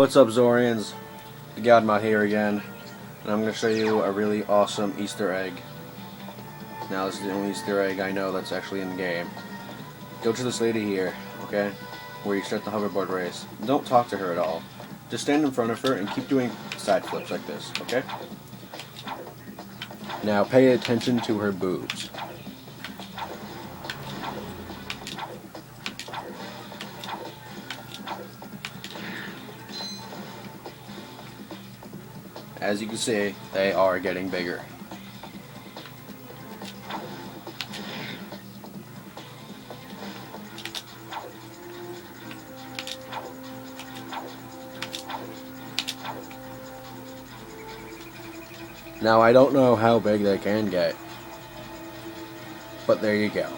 What's up, Zorians? The Godmod here again, and I'm going to show you a really awesome Easter egg. Now, this is the only Easter egg I know that's actually in the game. Go to this lady here, okay, where you start the hoverboard race. Don't talk to her at all. Just stand in front of her and keep doing side flips like this, okay? Now, pay attention to her boobs. As you can see, they are getting bigger. Now, I don't know how big they can get, but there you go.